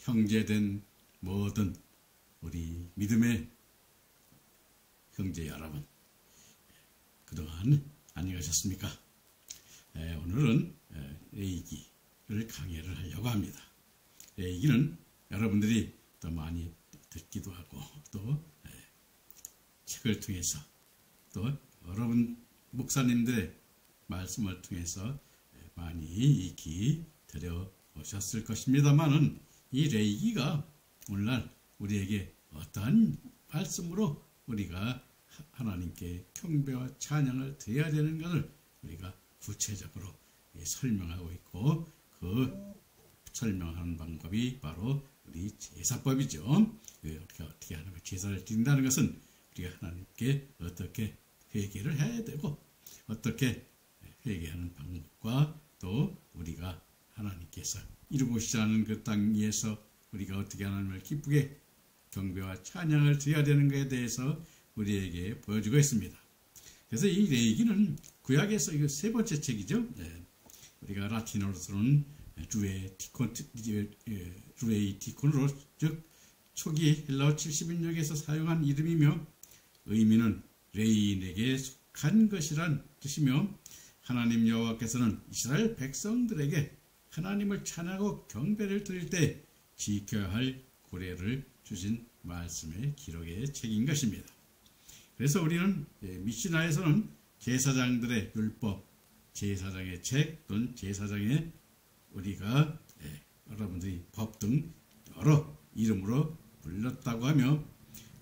형제된 모든 우리 믿음의 형제 여러분, 그동안 안녕하셨습니까? 오늘은 레위기를 강의를 하려고 합니다. 레위기는 여러분들이 더 많이 듣기도 하고 또 책을 통해서 또 여러분 목사님들의 말씀을 통해서 많이 익히 들여오셨을 것입니다만은 이 레위기가 오늘날 우리에게 어떠한 말씀으로 우리가 하나님께 경배와 찬양을 드려야 되는 것을 우리가 구체적으로 설명하고 있고, 그 설명하는 방법이 바로 우리 제사법이죠. 우리가 어떻게 하는 제사를 드린다는 것은 우리가 하나님께 어떻게 회개를 해야 되고, 어떻게 회개하는 방법과 또 우리가 하나님께서 이루고시자는 그 땅 위에서 우리가 어떻게 하나님을 기쁘게 경배와 찬양을 드려야 되는 것에 대해서 우리에게 보여주고 있습니다. 그래서 이 레위기는 구약에서 이거 세 번째 책이죠. 우리가 라틴어로서는 루에이티콘으로, 즉 초기 헬라어 70인역에서 사용한 이름이며 의미는 레위인에게 속한 것이란 뜻이며, 하나님 여호와께서는 이스라엘 백성들에게 하나님을 찬양하고 경배를 드릴 때 지켜야 할 규례를 주신 말씀의 기록의 책인 것입니다. 그래서 우리는 미시나에서는 제사장들의 율법, 제사장의 책 또는 제사장의 우리가 여러분들이 법 등 여러 이름으로 불렀다고 하며,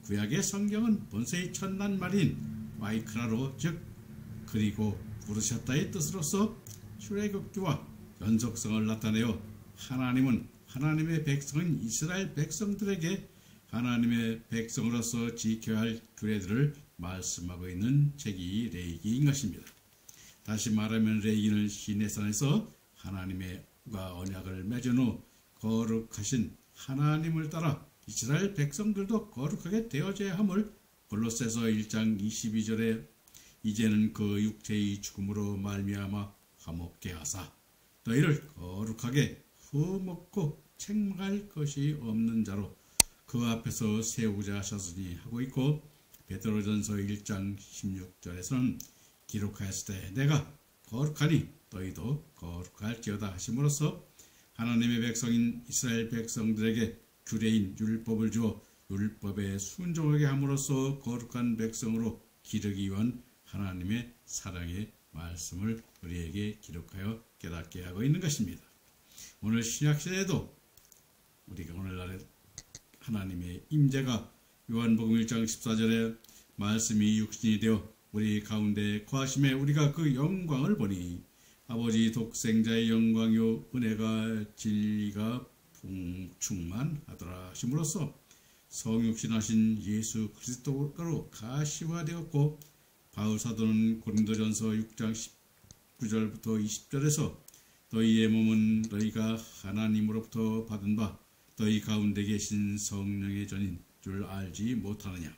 구약의 성경은 본세의 첫낱말인 와이크라로, 즉 그리고 부르셨다의 뜻으로서 출애굽기와 연속성을 나타내어 하나님은 하나님의 백성인 이스라엘 백성들에게 하나님의 백성으로서 지켜야 할 규례들을 말씀하고 있는 책이 레위기인 것입니다. 다시 말하면 레위기는 시내산에서 하나님과 언약을 맺은 후 거룩하신 하나님을 따라 이스라엘 백성들도 거룩하게 되어져야 함을 골로새서 1장 22절에 이제는 그 육체의 죽음으로 말미암아 화목케 하사 너희를 거룩하게 흠없고 책망할 것이 없는 자로 그 앞에서 세우자 하셨으니 하고 있고, 베드로전서 1장 16절에서는 기록하였을 때 내가 거룩하니 너희도 거룩할지어다 하심으로써 하나님의 백성인 이스라엘 백성들에게 규례인 율법을 주어 율법에 순종하게 함으로써 거룩한 백성으로 기르기 위한 하나님의 사랑의 말씀을 우리에게 기록하여 깨닫게 하고 있는 것입니다. 오늘 신약시대에도 우리가 오늘날에 하나님의 임재가 요한복음 1장 14절에 말씀이 육신이 되어 우리 가운데 거하심에 우리가 그 영광을 보니 아버지 독생자의 영광이요 은혜가 진리가 충만하더라 하심으로써 성육신하신 예수 그리스도로 가시화되었고, 바울사도는 고린도전서 6장 19절부터 20절에서 너희의 몸은 너희가 하나님으로부터 받은 바 너희 가운데 계신 성령의 전인 줄 알지 못하느냐.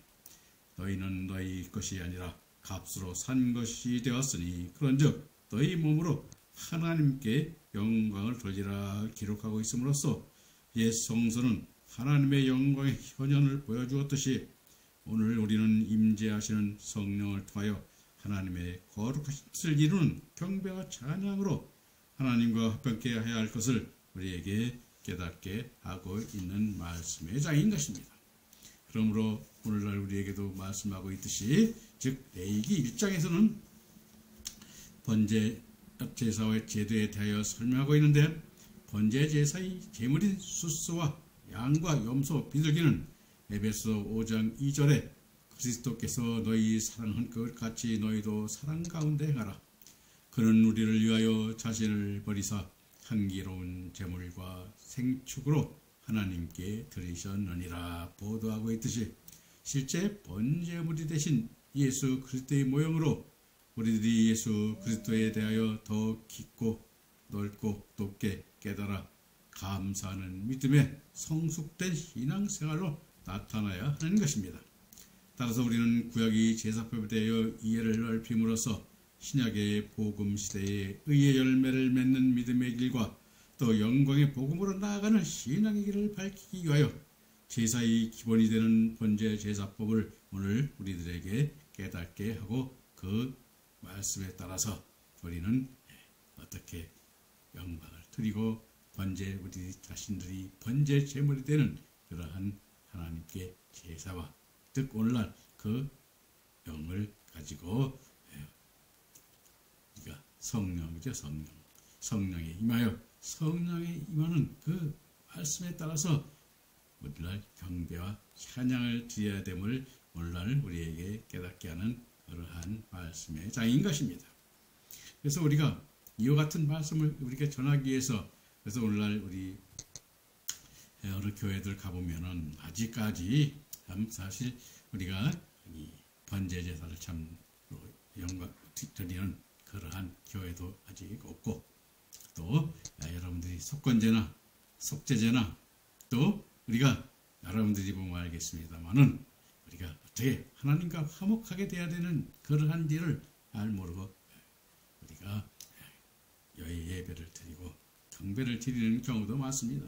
너희는 너희 것이 아니라 값으로 산 것이 되었으니 그런즉 너희 몸으로 하나님께 영광을 돌리라 기록하고 있음으로써 옛 성서는 하나님의 영광의 현현을 보여주었듯이 오늘 우리는 임재하시는 성령을 통하여 하나님의 거룩하신 뜻을 이루는 경배와 찬양으로 하나님과 합병케 해야 할 것을 우리에게 깨닫게 하고 있는 말씀의 장인 것입니다. 그러므로 오늘날 우리에게도 말씀하고 있듯이, 즉 레위기 1장에서는 번제 제사의 제도에 대하여 설명하고 있는데, 번제 제사의 제물인 수수와 양과 염소 비둘기는 에베소 5장 2절에 그리스도께서 너희 사랑한 것 같이 너희도 사랑 가운데 행하라. 그는 우리를 위하여 자신을 버리사 향기로운 제물과 생축으로 하나님께 드리셨느니라 보도하고 있듯이, 실제 번제물이 되신 예수 그리스도의 모형으로 우리들이 예수 그리스도에 대하여 더 깊고 넓고 높게 깨달아 감사하는 믿음의 성숙된 신앙생활로 나타나야 하는 것입니다. 따라서 우리는 구약의 제사법에 대하여 이해를 넓힘으로써 신약의 복음 시대에 의의 열매를 맺는 믿음의 길과 또 영광의 복음으로 나아가는 신앙의 길을 밝히기 위하여 제사의 기본이 되는 번제 제사법을 오늘 우리들에게 깨닫게 하고 그 말씀에 따라서 우리는 어떻게 영광을 드리고 번제 우리 자신들이 번제 제물이 되는 그러한 하나님께 제사와 즉 오늘날 그 영을 가지고 우리가 성령이죠. 성령에 임하여 성령에 임하는 그 말씀에 따라서 오늘날 경배와 찬양을 드려야 됨을 오늘날 우리에게 깨닫게 하는 그러한 말씀의 장인 것입니다. 그래서 우리가 이와 같은 말씀을 우리가 전하기 위해서 그래서 오늘날 우리 어느 교회들 가보면은 아직까지 참 사실 우리가 이 번제 제사를 참 영광 드리는 그러한 교회도 아직 없고 또 여러분들이 속건제나 속죄제나 또 우리가 여러분들이 보면 알겠습니다만은 우리가 어떻게 하나님과 화목하게 돼야 되는 그러한지를 모르고 우리가 예배를 드리고 경배를 드리는 경우도 많습니다.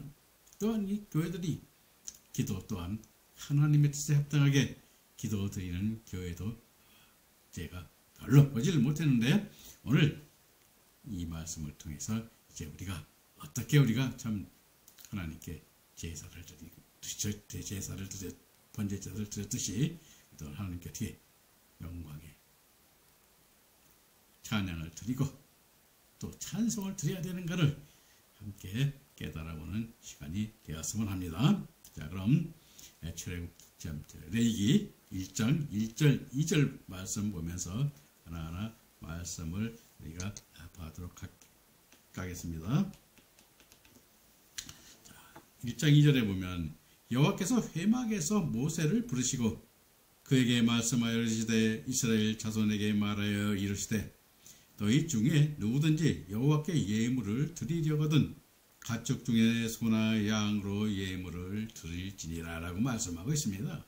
또한 이 교회들이 기도 또한 하나님의 뜻에 합당하게 기도 드리는 교회도 제가 별로 보지를 못했는데 오늘 이 말씀을 통해서 이제 우리가 어떻게 우리가 참 하나님께 제사를 드리고 제사를 드려 번제 제사를 드렸듯이 또 하나님께 어떻게 영광의 찬양을 드리고 또 찬송을 드려야 되는가를 함께 깨달아보는 시간이 되었으면 합니다. 자, 그럼 레위기 1장 1절 2절 말씀 보면서 하나하나 말씀을 우리가 봐도록 하겠습니다. 자, 1장 2절에 보면 여호와께서 회막에서 모세를 부르시고 그에게 말씀하여 이르시되 이스라엘 자손에게 말하여 이르시되 너희 중에 누구든지 여호와께 예물을 드리려거든 가축 중에 소나 양으로 예물을 드릴지니라 라고 말씀하고 있습니다.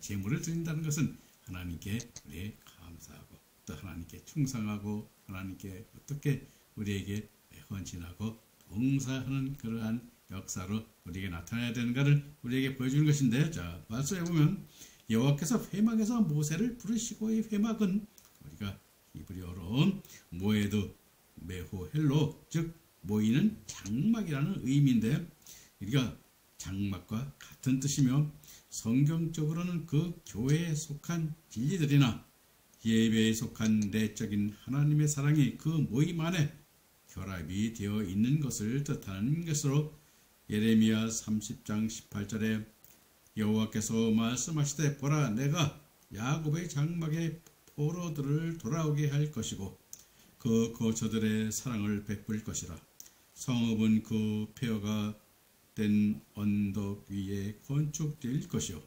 제물을 드린다는 것은 하나님께 우리의 감사하고 또 하나님께 충성하고 하나님께 어떻게 우리에게 헌신하고 봉사하는 그러한 역사로 우리에게 나타나야 되는가를 우리에게 보여주는 것인데 자 말씀해 보면 여호와께서 회막에서 모세를 부르시고의 회막은 우리가 히브리어로 모에드 메호헬로 즉 모이는 장막이라는 의미인데 우리가 장막과 같은 뜻이며 성경적으로는 그 교회에 속한 진리들이나 예배에 속한 내적인 하나님의 사랑이 그 모임 안에 결합이 되어 있는 것을 뜻하는 것으로 예레미야 30장 18절에 여호와께서 말씀하시되 보라 내가 야곱의 장막에 포로들을 돌아오게 할 것이고 그 거처들의 사랑을 베풀 것이라 성읍은 그 폐허가 된 언덕 위에 건축될 것이요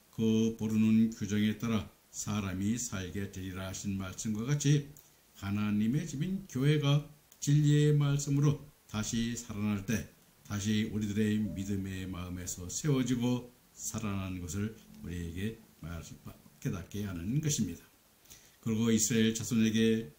그 모르는 규정에 따라 사람이 살게 되리라 하신 말씀과 같이 하나님의 집인 교회가 진리의 말씀으로 다시 살아날 때 다시 우리들의 믿음의 마음에서 세워지고 살아나는 것을 우리에게 깨닫게 하는 것입니다. 그리고 이스라엘 자손에게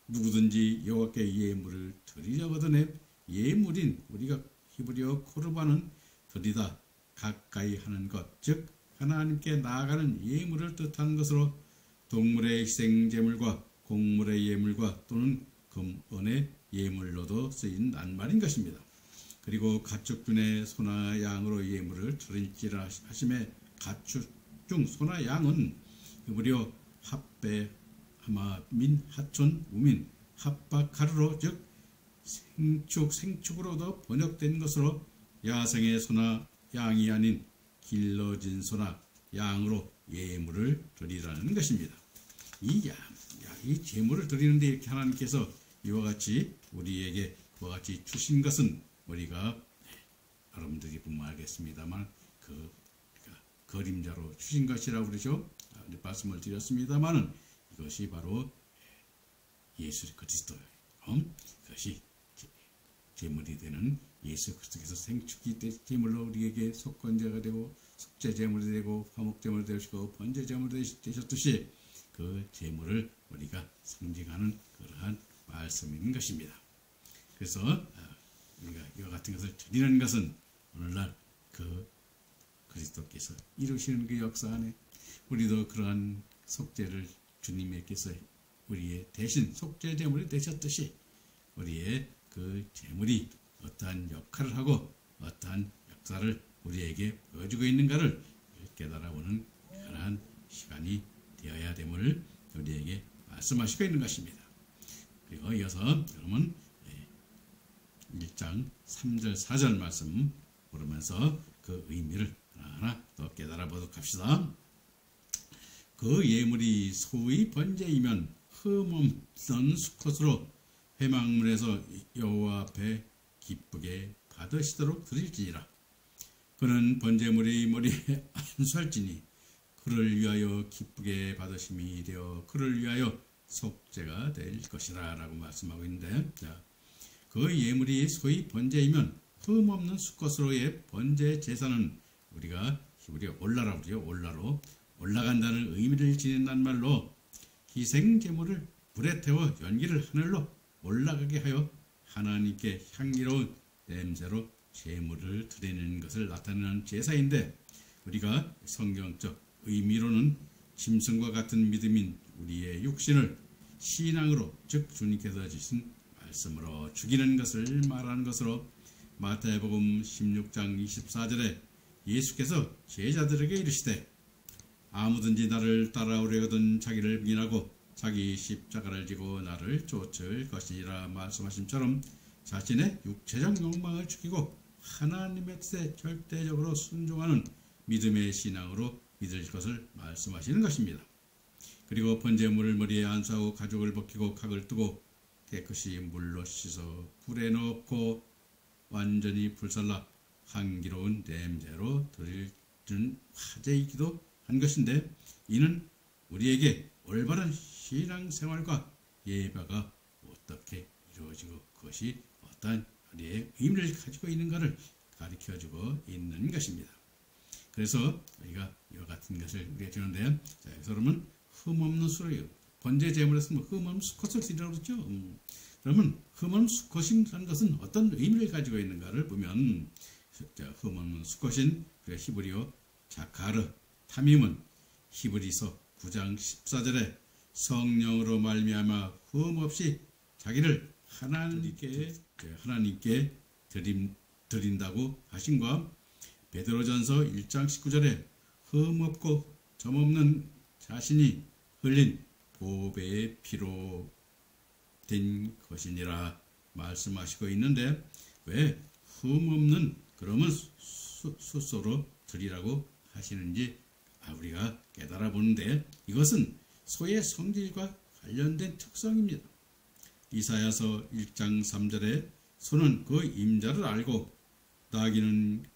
누구든지 여호와께 예물을 드리려거든 예물인 우리가 히브리어 코르바는 드리다 가까이 하는 것 즉 하나님께 나아가는 예물을 뜻하는 것으로 동물의 희생제물과 곡물의 예물과 또는 금은의 예물로도 쓰인 낱말인 것입니다. 그리고 가축 중에 소나 양으로 예물을 드릴지라 하심에 가축 중 소나 양은 히브리어 합베 하마 민 하촌 우민 합바카르로 즉 생축으로도 번역된 것으로 야생의 소나 양이 아닌 길러진 소나 양으로 예물을 드리라는 것입니다. 이 제물을 드리는데 이렇게 하나님께서 이와 같이 우리에게 그와 같이 주신 것은 우리가 여러분들이 보면 알겠습니다만 그림자로 주신 것이라고 그러죠. 말씀을 드렸습니다만은 이것이 바로 예수 그리스도예요. 그것이 제물이 되는 예수 그리스도께서 생축이 제물로 우리에게 속건제가 되고 속죄 제물이 되고 화목 제물이 되시고 번제 제물이 되셨듯이 그 제물을 우리가 상징하는 그러한 말씀인 것입니다. 그래서 우리가 이와 같은 것을 드리는 것은 오늘날 그 그리스도께서 이루시는 그 역사 안에 우리도 그러한 속죄를 주님께서 우리의 대신 속죄 제물이 되셨듯이 우리의 그 제물이 어떠한 역할을 하고 어떠한 역사를 우리에게 보여주고 있는가를 깨달아보는 그러한 시간이 되어야 됨을 우리에게 말씀하시고 있는 것입니다. 그리고 이어서 여러분 1장 3절 4절 말씀 보면서 그 의미를 하나하나 더 깨달아 보도록 합시다. 그 예물이 소의 번제이면 흠없던 수컷으로 회막문에서 여호와 앞에 기쁘게 받으시도록 드릴지니라. 그는 번제물의 머리에 안수할지니 그를 위하여 기쁘게 받으심이 되어 그를 위하여 속죄가 될 것이라 라고 말씀하고 있는데, 그 예물이 소위 번제이면 흠없는 수컷으로의 번제 제사는 우리가 히브리어 올라라고 그러죠. 올라로 올라간다는 의미를 지닌다는 말로 희생 제물을 불에 태워 연기를 하늘로 올라가게 하여 하나님께 향기로운 냄새로 제물을 드리는 것을 나타내는 제사인데, 우리가 성경적 의미로는 짐승과 같은 믿음인 우리의 육신을 신앙으로, 즉 주님께서 주신 말씀으로 죽이는 것을 말하는 것으로 마태복음 16장 24절에 예수께서 제자들에게 이르시되 아무든지 나를 따라오려거든 자기를 부인하고 자기 십자가를 지고 나를 쫓을 것이니라 말씀하심처럼 자신의 육체적 욕망을 죽이고 하나님의 뜻에 절대적으로 순종하는 믿음의 신앙으로 믿을 것을 말씀하시는 것입니다. 그리고 번제물을 머리에 안수하고 가죽을 벗기고 각을 뜨고 깨끗이 물로 씻어 불에 넣고 완전히 불살라 향기로운 냄새로 드리는 화제이기도 한 것인데, 이는 우리에게 올바른 신앙생활과 예배가 어떻게 이루어지고 그것이 어떠한 우리의 의미를 가지고 있는가를 가르쳐주고 있는 것입니다. 그래서 우리가 이와 같은 것을 우리가 드리는데, 여러분 흠없는 수로요. 번제 제물에서 흠없는 수컷을 드리라고 그랬죠. 그러면 흠없는 수컷이라는 것은 어떤 의미를 가지고 있는가를 보면, 흠없는 수컷인 히브리어 자카르 타밈은 히브리서 9장 14절에 성령으로 말미암아 흠없이 자기를 하나님께 드린다고 하신과, 베드로전서 1장 19절에 흠없고 점없는 자신이 흘린 보배의 피로 된 것이니라 말씀하시고 있는데, 왜 흠없는 그러면 숫소로 드리라고 하시는지 우리가 깨달아 보는데, 이것은 소의 성질과 관련된 특성입니다. 이사야서 1장 3절에 소는 그 임자를 알고 나귀는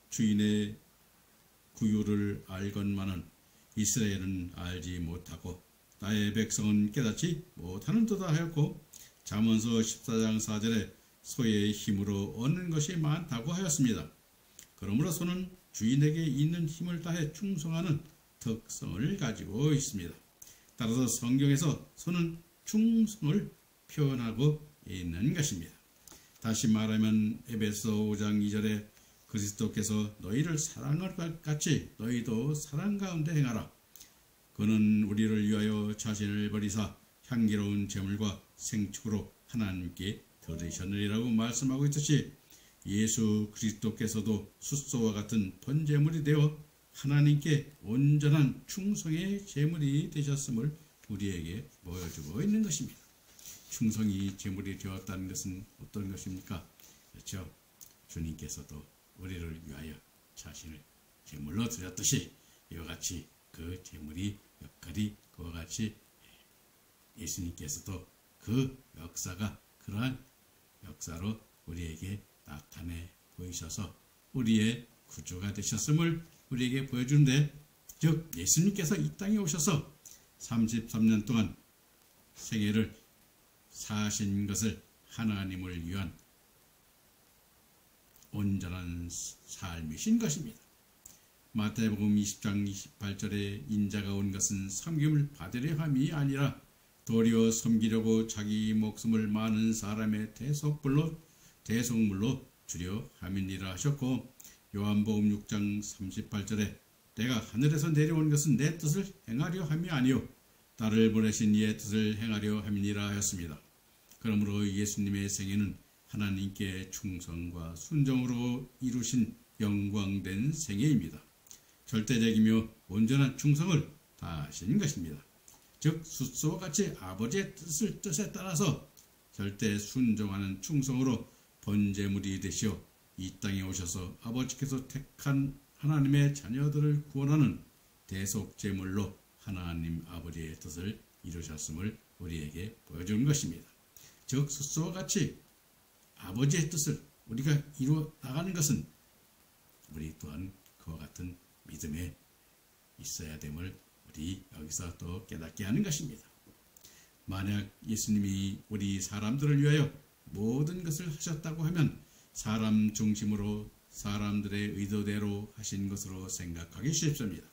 주인의 구유를 알건만은 이스라엘은 알지 못하고 나의 백성은 깨닫지 못하는도다 하였고, 잠언서 14장 4절에 소의 힘으로 얻는 것이 많다고 하였습니다. 그러므로 소는 주인에게 있는 힘을 다해 충성하는 특성을 가지고 있습니다. 따라서 성경에서 소는 충성을 표현하고 있는 것입니다. 다시 말하면 에베소 5장 2절에 그리스도께서 너희를 사랑할 것 같이 너희도 사랑 가운데 행하라. 그는 우리를 위하여 자신을 버리사 향기로운 제물과 생축으로 하나님께 드리셨느니라고 말씀하고 있듯이, 예수 그리스도께서도 숫소와 같은 번제물이 되어 하나님께 온전한 충성의 제물이 되셨음을 우리에게 보여주고 있는 것입니다. 충성이 제물이 되었다는 것은 어떤 것입니까? 그렇죠? 주님께서도 우리를 위하여 자신을 제물로 드렸듯이 이와 같이 그 제물이 역할이 그와 같이 예수님께서도 그 역사가 그러한 역사로 우리에게 나타내 보이셔서 우리의 구주가 되셨음을 우리에게 보여주는데, 즉 예수님께서 이 땅에 오셔서 33년 동안 생애를 사신 것을 하나님을 위한 온전한 삶이신 것입니다. 마태복음 20장 28절에 인자가 온 것은 섬김을 받으려 함이 아니라 도리어 섬기려고 자기 목숨을 많은 사람의 대속물로 주려 함이니라 하셨고, 요한복음 6장 38절에 내가 하늘에서 내려온 것은 내 뜻을 행하려 함이 아니요 나를 보내신 이의 뜻을 행하려 함이니라 하였습니다. 그러므로 예수님의 생애는 하나님께 충성과 순종으로 이루신 영광된 생애입니다. 절대적이며 온전한 충성을 다하신 것입니다. 즉 숫소와 같이 아버지의 뜻에 따라서 절대 순종하는 충성으로 번제물이 되시어 이 땅에 오셔서 아버지께서 택한 하나님의 자녀들을 구원하는 대속제물로 하나님 아버지의 뜻을 이루셨음을 우리에게 보여주는 것입니다. 즉 숫소와 같이 아버지의 뜻을 우리가 이루어 나가는 것은 우리 또한 그와 같은 믿음에 있어야 됨을 우리 여기서 또 깨닫게 하는 것입니다. 만약 예수님이 우리 사람들을 위하여 모든 것을 하셨다고 하면 사람 중심으로 사람들의 의도대로 하신 것으로 생각하기 쉽습니다.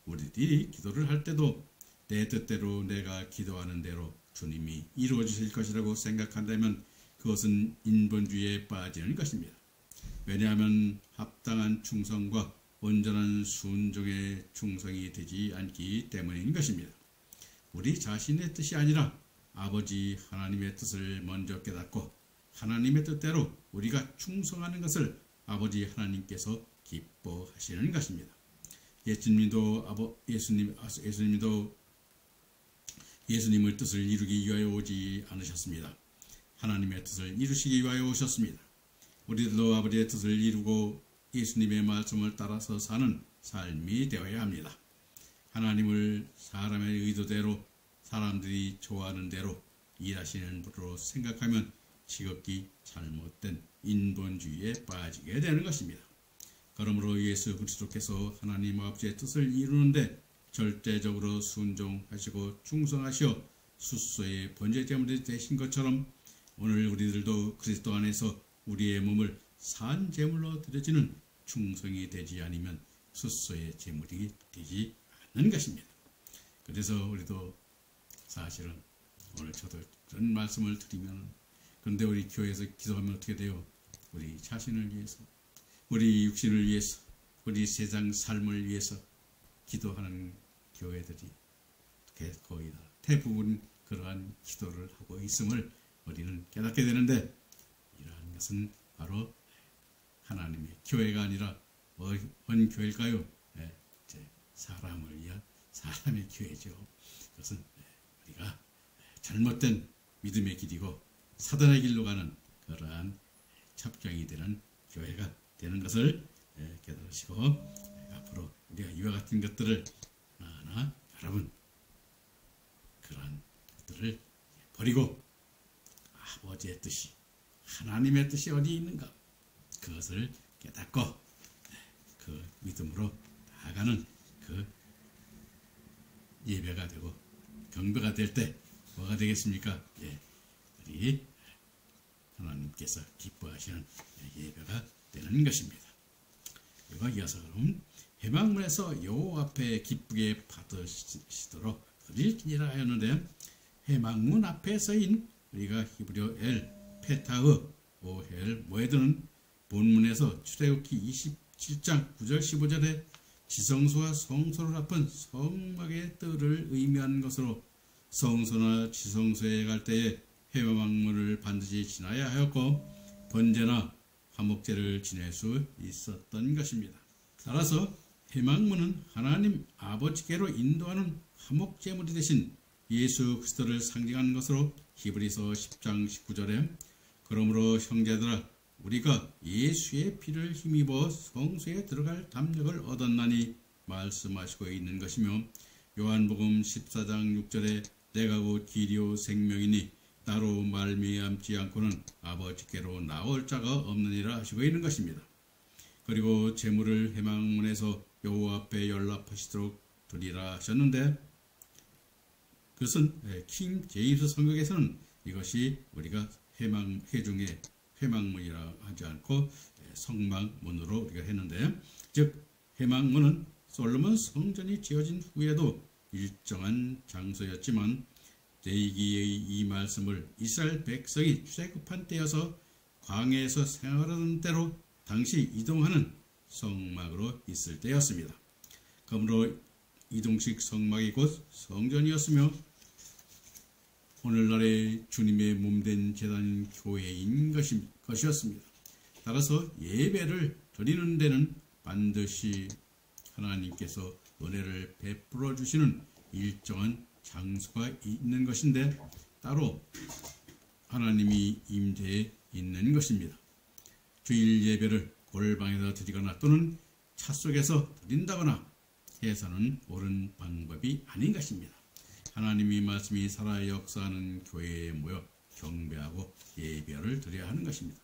우리들이 기도를 할 때도 내 뜻대로 내가 기도하는 대로 주님이 이루어 주실 것이라고 생각한다면 그것은 인본주의에 빠지는 것입니다. 왜냐하면 합당한 충성과 온전한 순종의 충성이 되지 않기 때문인 것입니다. 우리 자신의 뜻이 아니라 아버지 하나님의 뜻을 먼저 깨닫고 하나님의 뜻대로 우리가 충성하는 것을 아버지 하나님께서 기뻐하시는 것입니다. 예수님도 예수님의 뜻을 이루기 위하여 오지 않으셨습니다. 하나님의 뜻을 이루시기 위하여 오셨습니다. 우리들도 아버지의 뜻을 이루고 예수님의 말씀을 따라서 사는 삶이 되어야 합니다. 하나님을 사람의 의도대로 사람들이 좋아하는 대로 일하시는 분으로 생각하면 지극히 잘못된 인본주의에 빠지게 되는 것입니다. 그러므로 예수 그리스도께서 하나님 아버지의 뜻을 이루는데 절대적으로 순종하시고 충성하시어 숫소의 번제제물이 되신 것처럼 오늘 우리들도 그리스도 안에서 우리의 몸을 산 제물로 드려지는 충성이 되지 않으면 숫소의 제물이 되지 않는 것입니다. 그래서 우리도 사실은 오늘 저도 그런 말씀을 드리면 그런데 우리 교회에서 기도하면 어떻게 돼요? 우리 자신을 위해서, 우리 육신을 위해서, 우리 세상 삶을 위해서 기도하는 교회들이 거의 다 대부분 그러한 기도를 하고 있음을 우리는 깨닫게 되는데 이러한 것은 바로 하나님의 교회가 아니라 뭔 교회일까요? 사람을 위한 사람의 교회죠. 그것은 우리가 잘못된 믿음의 길이고 사단의 길로 가는 그러한 첩경이 되는 교회가 되는 것을 깨달으시고 앞으로 우리가 이와 같은 것들을 하나하나 여러분 그러한 것들을 버리고 아버지의 뜻이 하나님의 뜻이 어디 있는가 그것을 깨닫고 그 믿음으로 나아가는 그 예배가 되고 경배가 될 때 뭐가 되겠습니까? 우리 하나님께서 기뻐하시는 예배가 되는 것입니다. 그리고 이어서 그럼 회막문에서 여호와 앞에 기쁘게 받으시도록 드릴지니라 하였는데 회막문 앞에 서인 우리가 히브리어 엘 페타흐 오헬 모에드는 본문에서 출애굽기 27장 9절 15절에 지성소와 성소를 합한 성막의 뜰을 의미하는 것으로 성소나 지성소에 갈 때에 회막문을 반드시 지나야 하였고 번제나 화목제를 지낼 수 있었던 것입니다. 따라서 회막문은 하나님 아버지께로 인도하는 화목제물이 되신 예수 그리스도를 상징하는 것으로 히브리서 10장 19절에 그러므로 형제들아 우리가 예수의 피를 힘입어 성소에 들어갈 담력을 얻었나니 말씀하시고 있는 것이며 요한복음 14장 6절에 내가 곧 길이요 생명이니 나로 말미암지 않고는 아버지께로 나올 자가 없느니라 하시고 있는 것입니다. 그리고 제물을 회막문에서 여호와 앞에 연락하시도록 드리라 하셨는데 그것은 킹 제임스 성경에서는 이것이 우리가 회중의 회막문이라 하지 않고 성막문으로 우리가 했는데 즉 회막문은 솔로몬 성전이 지어진 후에도 일정한 장소였지만 레위기의 이 말씀을 이스라엘 백성이 출애굽한 때여서 광야에서 생활하던 때로 당시 이동하는 성막으로 있을 때였습니다. 그러므로 이동식 성막이 곧 성전이었으며 오늘날의 주님의 몸된 제단인 교회인 것이었습니다. 따라서 예배를 드리는 데는 반드시 하나님께서 은혜를 베풀어 주시는 일정한 장소가 있는 것인데 따로 하나님이 임재해 있는 것입니다. 주일 예배를 골방에서 드리거나 또는 차 속에서 드린다거나 해서는 옳은 방법이 아닌 것입니다. 하나님의 말씀이 살아 역사하는 교회에 모여 경배하고 예배를 드려야 하는 것입니다.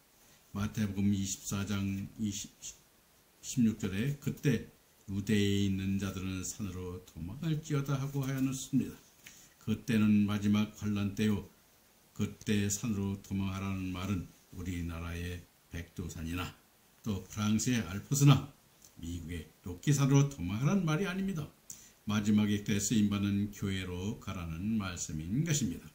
마태복음 24장 16절에 그때 유대에 있는 자들은 산으로 도망할지어다 하고 하였습니다. 그때는 마지막 환란 때요. 그때 산으로 도망하라는 말은 우리나라의 백두산이나 또 프랑스의 알프스나 미국의 로키산으로 도망하라는 말이 아닙니다. 마지막에 때 쓰임받는 교회로 가라는 말씀인 것입니다.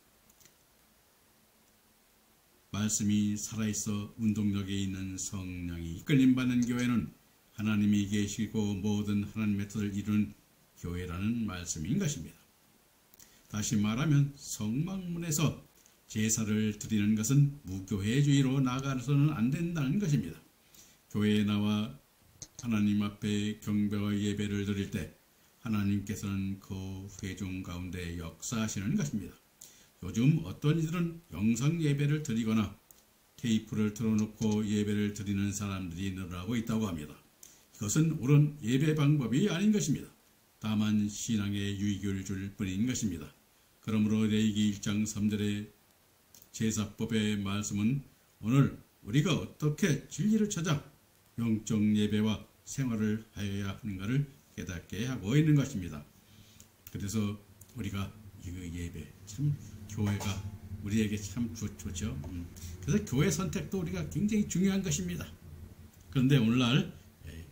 말씀이 살아있어 운동력에 있는 성령이 이끌림받는 교회는 하나님이 계시고 모든 하나님의 뜻을 이루는 교회라는 말씀인 것입니다. 다시 말하면 성막문에서 제사를 드리는 것은 무교회주의로 나아가서는 안 된다는 것입니다. 교회에 나와 하나님 앞에 경배와 예배를 드릴 때 하나님께서는 그 회중 가운데 역사하시는 것입니다. 요즘 어떤 이들은 영상 예배를 드리거나 테이프를 틀어놓고 예배를 드리는 사람들이 늘어나고 있다고 합니다. 이것은 옳은 예배 방법이 아닌 것입니다. 다만 신앙의 유익을 줄 뿐인 것입니다. 그러므로 레위기 1장 3절의 제사법의 말씀은 오늘 우리가 어떻게 진리를 찾아 영적 예배와 생활을 하여야 하는가를 깨닫게 하고 있는 것입니다. 그래서 우리가 이 예배 참 교회가 우리에게 참 좋죠. 그래서 교회 선택도 우리가 굉장히 중요한 것입니다. 그런데 오늘날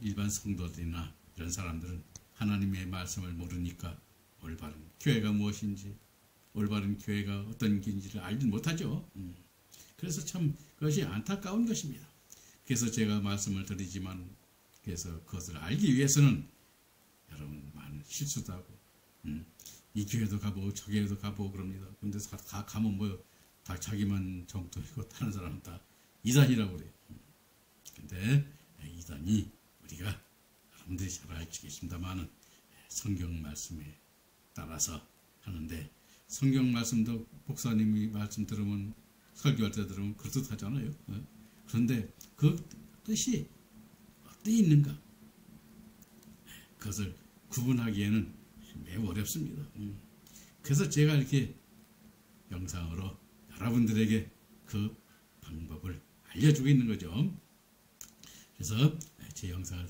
일반 성도들이나 이런 사람들은 하나님의 말씀을 모르니까 올바른 교회가 무엇인지 올바른 교회가 어떤 길인지를 알지 못하죠. 그래서 참 그것이 안타까운 것입니다. 그래서 제가 말씀을 드리지만 그래서 그것을 알기 위해서는 여러분 많은 실수도 하고 이 교회도 가보고 저 교회도 가보고 그럽니다. 근데 다 가면 뭐 다 자기만 정통이고 다른 사람은 다 이단이라고 그래요. 근데 이단이 우리가 여러분들이 잘 알겠습니다만은 성경 말씀에 따라서 하는데 성경 말씀도 목사님이 말씀 들으면 설교할 때 들으면 그럴듯하잖아요. 그런데 그 뜻이 어디 있는가? 그것을 구분하기에는 매우 어렵습니다. 그래서 제가 이렇게 영상으로 여러분들에게 그 방법을 알려주고 있는 거죠. 그래서 제 영상을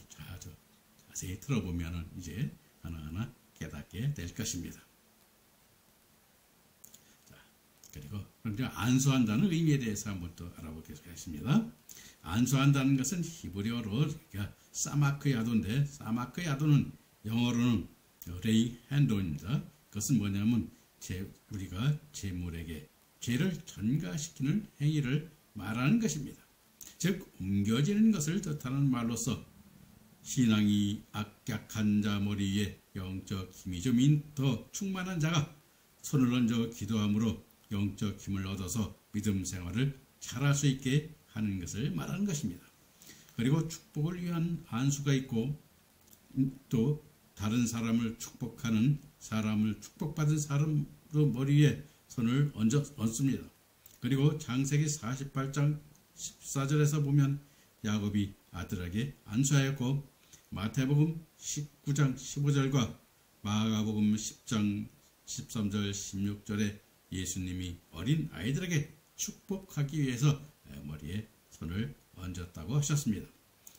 자세히 들어보면 이제 하나하나 깨닫게 될 것입니다. 자, 그리고 그럼 안수한다는 의미에 대해서 한번 또 알아보도록 하겠습니다. 안수한다는 것은 히브리어로 사마크 야도인데 사마크 야도는 영어로는 레이 핸도입니다. 그것은 뭐냐면 우리가 제물에게 죄를 전가시키는 행위를 말하는 것입니다. 즉 옮겨지는 것을 뜻하는 말로서 신앙이 악약한 자 머리 위에 영적 힘이 좀 더 충만한 자가 손을 얹어 기도함으로 영적 힘을 얻어서 믿음 생활을 잘할 수 있게 하는 것을 말하는 것입니다. 그리고 축복을 위한 안수가 있고 또 다른 사람을 축복하는 사람을 축복받은 사람 머리 위에 손을 얹습니다. 그리고 창세기 48장 14절에서 보면 야곱이 아들에게 안수하였고 마태복음 19장 15절과 마가복음 10장 13절 16절에 예수님이 어린 아이들에게 축복하기 위해서 머리에 손을 얹었다고 하셨습니다.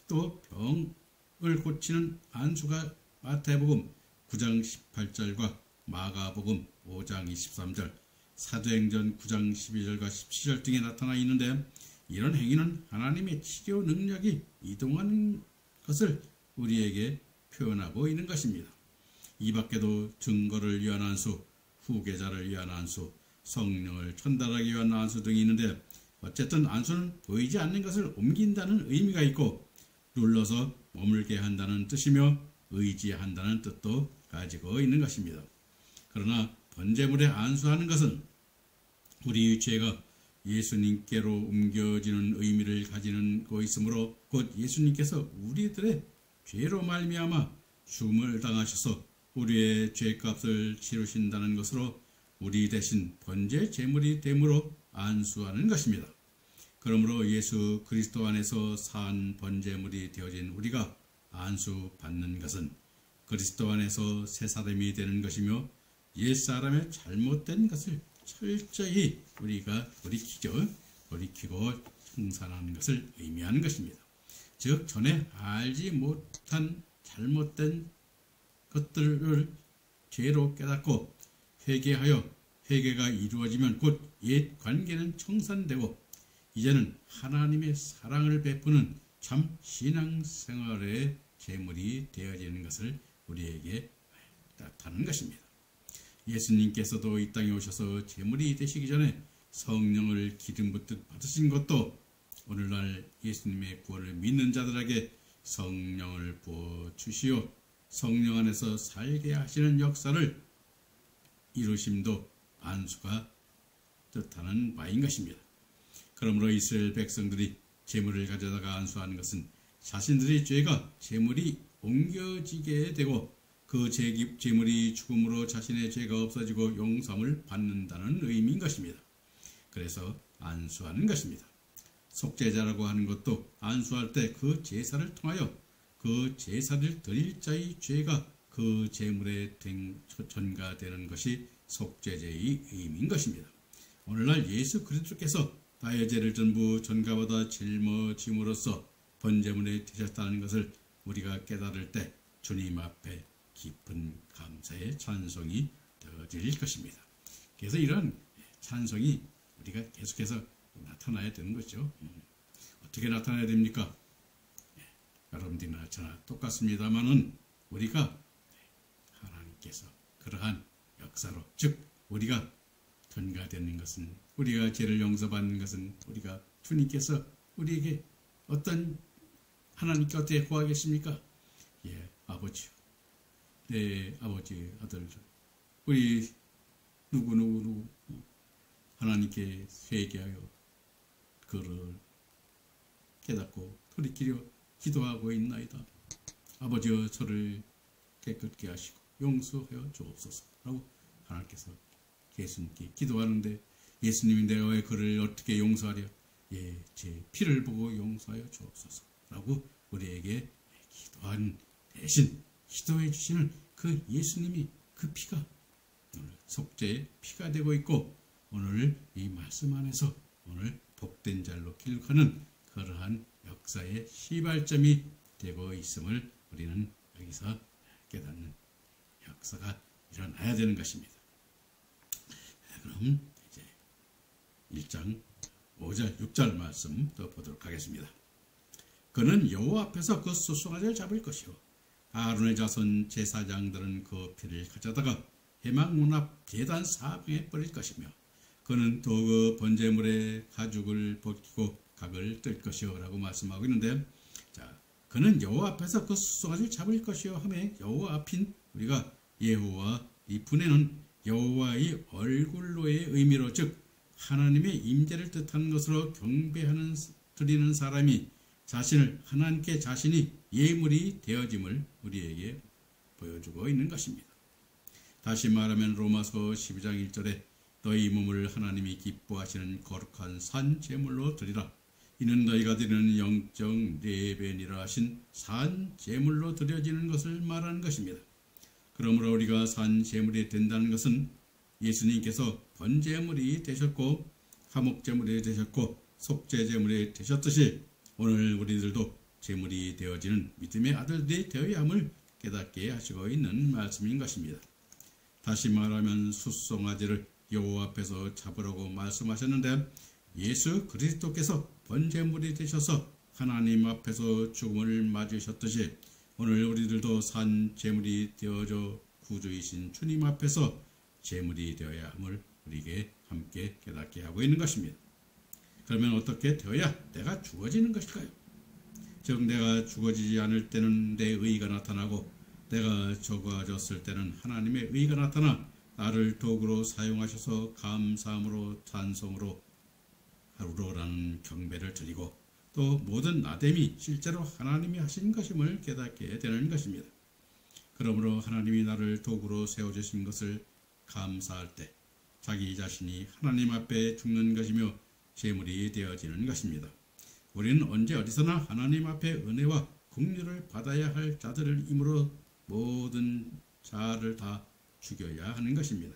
또 병을 고치는 안수가 마태복음 9장 18절과 마가복음 5장 23절, 사도행전 9장 12절과 17절 등에 나타나 있는데 이런 행위는 하나님의 치료 능력이 이동하는 것을 우리에게 표현하고 있는 것입니다. 이 밖에도 증거를 위한 안수, 후계자를 위한 안수, 성령을 전달하기 위한 안수 등이 있는데, 어쨌든 안수는 보이지 않는 것을 옮긴다는 의미가 있고 눌러서 머물게 한다는 뜻이며 의지한다는 뜻도 가지고 있는 것입니다. 그러나 번제물에 안수하는 것은 우리 죄가 예수님께로 옮겨지는 의미를 가지는 것이므로, 곧 예수님께서 우리들의 죄로 말미암아 죽음을 당하셔서 우리의 죄값을 치르신다는 것으로 우리 대신 번제 제물이 됨으로 안수하는 것입니다. 그러므로 예수 그리스도 안에서 산 번제물이 되어진 우리가 안수받는 것은 그리스도 안에서 새 사람이 되는 것이며, 옛사람의 잘못된 것을 철저히 우리가 돌이키고 청산하는 것을 의미하는 것입니다. 즉, 전에 알지 못한 잘못된 것들을 죄로 깨닫고 회개하여 회개가 이루어지면 곧 옛 관계는 청산되고 이제는 하나님의 사랑을 베푸는 참 신앙생활의 제물이 되어지는 것을 우리에게 나타내는 것입니다. 예수님께서도 이 땅에 오셔서 제물이 되시기 전에 성령을 기름 붓듯 받으신 것도 오늘날 예수님의 구원을 믿는 자들에게 성령을 부어 주시어 성령 안에서 살게 하시는 역사를 이루심도 안수가 뜻하는 바인 것입니다. 그러므로 이스라엘 백성들이 제물을 가져다가 안수하는 것은 자신들의 죄가 제물이 옮겨지게 되고 그 제물이 죽음으로 자신의 죄가 없어지고 용서함을 받는다는 의미인 것입니다. 그래서 안수하는 것입니다. 속죄자라고 하는 것도 안수할 때 그 제사를 통하여 그 제사를 드릴 자의 죄가 그 제물에 전가되는 것이 속죄제의 의미인 것입니다. 오늘날 예수 그리스도께서 나의 죄를 전부 전가받아 짊어짐으로써 번제물이 되셨다는 것을 우리가 깨달을 때 주님 앞에 깊은 감사의 찬송이 되어질 것입니다. 그래서 이런 찬송이 우리가 계속해서 나타나야 되는 거죠. 어떻게 나타나야 됩니까? 여러분들이나 저나 똑같습니다만은 우리가 하나님께서 그러한 역사로, 즉 우리가 전가되는 것은, 우리가 죄를 용서받는 것은, 우리가 주님께서 우리에게 하나님께 어떻게 구하겠습니까? 아버지요, 내 아버지 아들 우리 누구 하나님께 회개하여 그를 깨닫고 돌이키려 기도하고 있나이다. 아버지여, 저를 깨끗게 하시고 용서하여 주옵소서 라고 하나님께서 예수님께 기도하는데, 예수님이 내가 왜 그를 어떻게 용서하려? 제 피를 보고 용서하여 주옵소서 라고 우리에게 기도한 대신 기도해 주시는 그 예수님이, 그 피가 오늘 속죄의 피가 되고 있고, 오늘 이 말씀 안에서 오늘 복된 자로 기록하는 그러한 역사의 시발점이 되고 있음을 우리는 여기서 깨닫는 역사가 일어나야 되는 것입니다. 그럼 이제 1장 5절 6절 말씀 더 보도록 하겠습니다. 그는 여호와 앞에서 그 수송아지를 잡을 것이요 아론의 자손 제사장들은 그 피를 가져다가 회막 앞 제단 사방에 뿌릴 것이며, 그는 또 그 번제물의 가죽을 벗기고 각을 뜰 것이요 라고 말씀하고 있는데, 자, 그는 여호와 앞에서 그 수송아지를 잡을 것이요 하며, 여호와 앞인 우리가 예호와 이 분에는 여호와의 얼굴로의 의미로, 즉 하나님의 임재를 뜻하는 것으로 경배하는 드리는 사람이 자신을 하나님께 자신이 예물이 되어짐을 우리에게 보여주고 있는 것입니다. 다시 말하면 로마서 12장 1절에 너희 몸을 하나님이 기뻐하시는 거룩한 산 제물로 드리라. 이는 너희가 드리는 영적 예배니라 하신 산 제물로 드려지는 것을 말하는 것입니다. 그러므로 우리가 산 제물이 된다는 것은 예수님께서 번제물이 되셨고 화목제물이 되셨고 속죄제물이 되셨듯이 오늘 우리들도 제물이 되어지는 믿음의 아들들이 되어야 함을 깨닫게 하시고 있는 말씀인 것입니다. 다시 말하면 수송아지를 여호와 앞에서 잡으라고 말씀하셨는데, 예수 그리스도께서 번제물이 되셔서 하나님 앞에서 죽음을 맞으셨듯이 오늘 우리들도 산 제물이 되어져 구주이신 주님 앞에서 제물이 되어야 함을 우리에게 함께 깨닫게 하고 있는 것입니다. 그러면 어떻게 되어야 내가 죽어지는 것일까요? 즉 내가 죽어지지 않을 때는 내 의의가 나타나고 내가 적어졌을 때는 하나님의 의의가 나타나 나를 도구로 사용하셔서 감사함으로 찬송으로 하루로라는 경배를 드리고 또 모든 나됨이 실제로 하나님이 하신 것임을 깨닫게 되는 것입니다. 그러므로 하나님이 나를 도구로 세워주신 것을 감사할 때 자기 자신이 하나님 앞에 죽는 것이며 제물이 되어지는 것입니다. 우리는 언제 어디서나 하나님 앞에 은혜와 긍휼을 받아야 할 자들이므로 모든 자를 다 죽여야 하는 것입니다.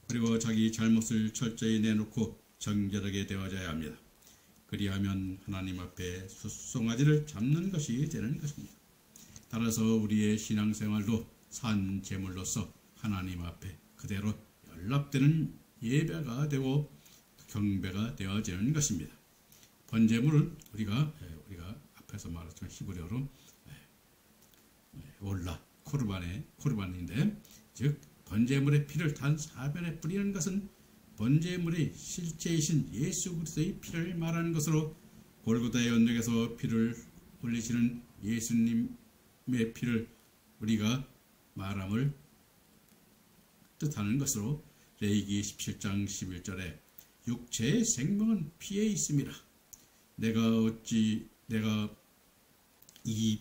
그리고 자기 잘못을 철저히 내놓고 정결하게 되어져야 합니다. 그리하면 하나님 앞에 숫송아지를 잡는 것이 되는 것입니다. 따라서 우리의 신앙생활도 산 제물로서 하나님 앞에 그대로 연락되는 예배가 되고 경배가 되어지는 것입니다. 번제물은 우리가 앞에서 말했지만 히브리어로 올라 코르반인데 즉 번제물의 피를 단 사변에 뿌리는 것은 번제물의 실제이신 예수 그리스도의 피를 말하는 것으로 골고다의 언덕에서 피를 흘리시는 예수님의 피를 우리가 말함을 뜻하는 것으로 레위기 17장 11절에 육체의 생명은 피에 있음이라. 내가 이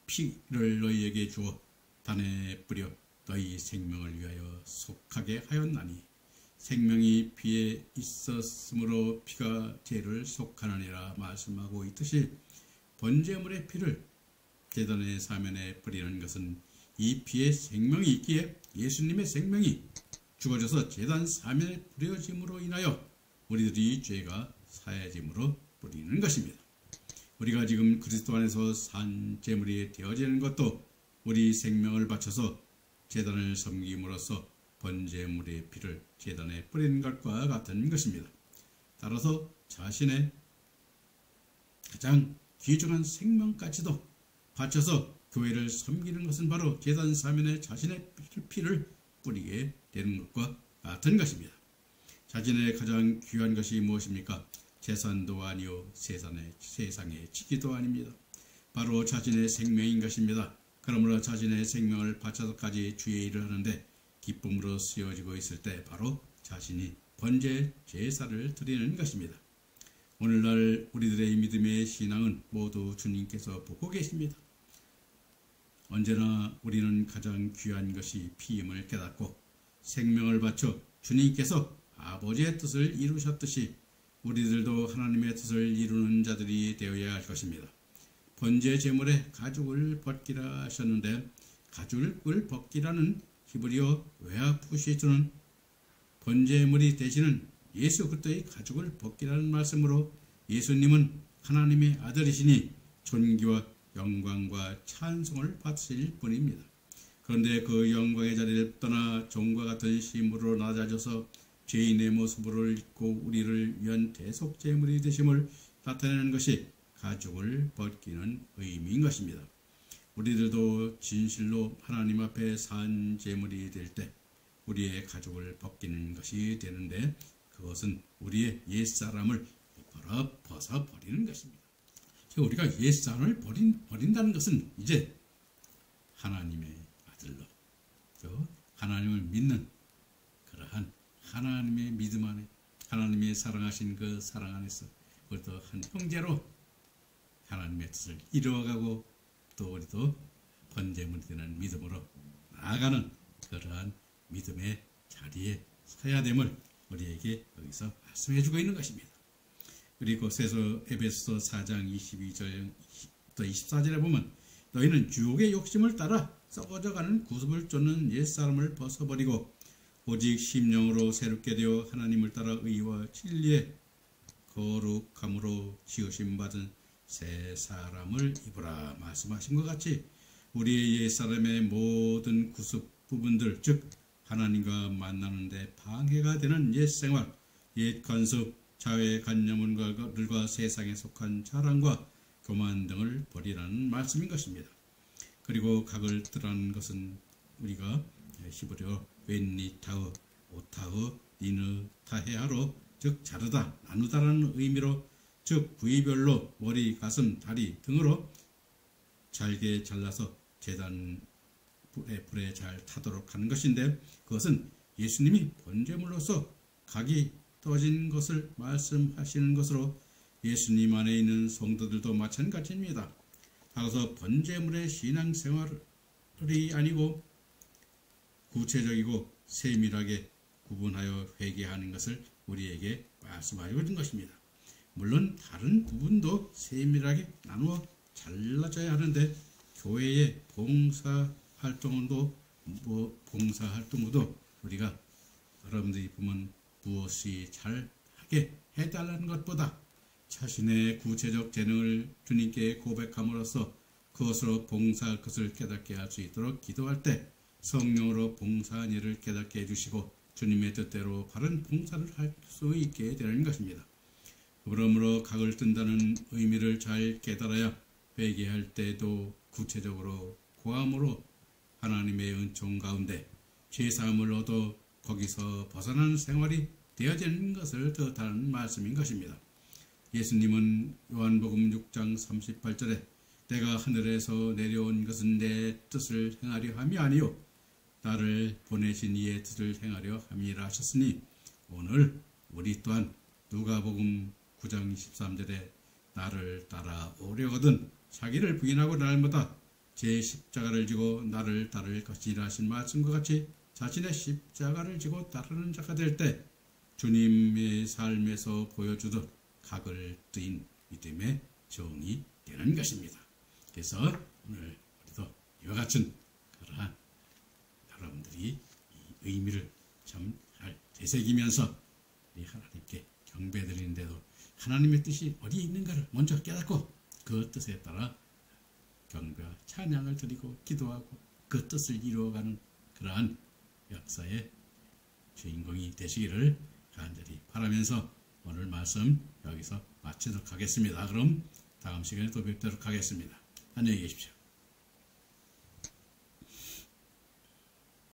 피를 너희에게 주어 단에 뿌려 너희 생명을 위하여 속하게 하였나니 생명이 피에 있었으므로 피가 죄를 속하느니라 말씀하고 있듯이 번제물의 피를 제단의 사면에 뿌리는 것은 이 피에 생명이 있기에 예수님의 생명이 죽어져서 제단 사면에 뿌려짐으로 인하여 우리들이 죄가 사해짐으로 뿌리는 것입니다. 우리가 지금 그리스도 안에서 산 제물이 되어지는 것도 우리 생명을 바쳐서 제단을 섬김으로써 번제물의 피를 제단에 뿌리는 것과 같은 것입니다. 따라서 자신의 가장 귀중한 생명까지도 바쳐서 교회를 섬기는 것은 바로 제단 사면에 자신의 피를 뿌리게 되는 것과 같은 것입니다. 자신의 가장 귀한 것이 무엇입니까? 재산도 아니요 세상의 지기도 아닙니다. 바로 자신의 생명인 것입니다. 그러므로 자신의 생명을 바쳐서까지 주의 일을 하는데 기쁨으로 쓰여지고 있을 때 바로 자신이 번제 제사를 드리는 것입니다. 오늘날 우리들의 믿음의 신앙은 모두 주님께서 보고 계십니다. 언제나 우리는 가장 귀한 것이 피임을 깨닫고 생명을 바쳐 주님께서 아버지의 뜻을 이루셨듯이 우리들도 하나님의 뜻을 이루는 자들이 되어야 할 것입니다. 번제 제물에 가죽을 벗기라 하셨는데 가죽을 벗기라는 히브리어 외아푸시트는 번제물이 되시는 예수 그리스도의 가죽을 벗기라는 말씀으로 예수님은 하나님의 아들이시니 존귀와 영광과 찬송을 받으실 분입니다. 그런데 그 영광의 자리를 떠나 종과 같은 심으로 낮아져서 죄인의 모습을 입고 우리를 위한 대속제물이 되심을 나타내는 것이 가죽을 벗기는 의미인 것입니다. 우리들도 진실로 하나님 앞에 산 제물이 될 때 우리의 가죽을 벗기는 것이 되는데 그것은 우리의 옛사람을 벗어버리는 것입니다. 우리가 옛사람을 버린다는 것은 이제 하나님의 아들로 또 하나님을 믿는 그러한 하나님의 믿음 안에 하나님의 사랑하신 그 사랑 안에서 우리도 한 형제로 하나님의 뜻을 이루어가고 또 우리도 번제물이 되는 믿음으로 나아가는 그러한 믿음의 자리에 서야 됨을 우리에게 여기서 말씀해 주고 있는 것입니다. 그리고 에베소서 4장 22절부터 24절에 보면 너희는 유혹의 욕심을 따라 썩어져가는 구습을 쫓는 옛사람을 벗어버리고 오직 심령으로 새롭게 되어 하나님을 따라 의와 진리의 거룩함으로 지으심받은 새 사람을 입으라 말씀하신 것 같이 우리의 옛사람의 모든 구습 부분들 즉 하나님과 만나는데 방해가 되는 옛생활, 옛관습, 자외관념들과 세상에 속한 자랑과 교만 등을 버리라는 말씀인 것입니다. 그리고 각을 뜨라는 것은 우리가 히브리어 웬니타우, 오타우, 니느타헤아로 즉 자르다 나누다라는 의미로 즉 부위별로 머리, 가슴, 다리 등으로 잘게 잘라서 제단 불에 잘 타도록 하는 것인데 그것은 예수님이 번제물로서 각이 떠진 것을 말씀하시는 것으로 예수님 안에 있는 성도들도 마찬가지입니다. 따라서 번제물의 신앙생활이 아니고 구체적이고 세밀하게 구분하여 회개하는 것을 우리에게 말씀하여 준 것입니다. 물론 다른 부분도 세밀하게 나누어 잘라져야 하는데 교회의 봉사활동도 우리가 여러분들이 보면 무엇이 잘하게 해달라는 것보다 자신의 구체적 재능을 주님께 고백함으로써 그것으로 봉사할 것을 깨닫게 할 수 있도록 기도할 때 성령으로 봉사한 일을 깨닫게 해주시고 주님의 뜻대로 바른 봉사를 할 수 있게 되는 것입니다. 그러므로 각을 뜬다는 의미를 잘 깨달아야 회개할 때도 구체적으로 고함으로 하나님의 은총 가운데 죄사함을 얻어 거기서 벗어나는 생활이 되어지는 것을 뜻하는 말씀인 것입니다. 예수님은 요한복음 6장 38절에 내가 하늘에서 내려온 것은 내 뜻을 행하려 함이 아니요 나를 보내신 이의 뜻을 행하려 함이라 하셨으니 오늘 우리 또한 누가복음 9장 23절에 나를 따라오려거든 자기를 부인하고 날마다 제 십자가를 지고 나를 따를 것이라 하신 말씀과 같이 자신의 십자가를 지고 따르는 자가 될 때 주님의 삶에서 보여주듯 각을 뜨인 믿음의 정이 되는 것입니다. 그래서 오늘 우리도 이와 같은 그러한 여러분들이 이 의미를 참 잘 되새기면서 우리 하나님께 경배드리는데도 하나님의 뜻이 어디에 있는가를 먼저 깨닫고 그 뜻에 따라 경배와 찬양을 드리고 기도하고 그 뜻을 이루어가는 그러한 역사의 주인공이 되시기를 간절히 바라면서 오늘 말씀 여기서 마치도록 하겠습니다. 그럼 다음 시간에 또 뵙도록 하겠습니다. 안녕히 계십시오.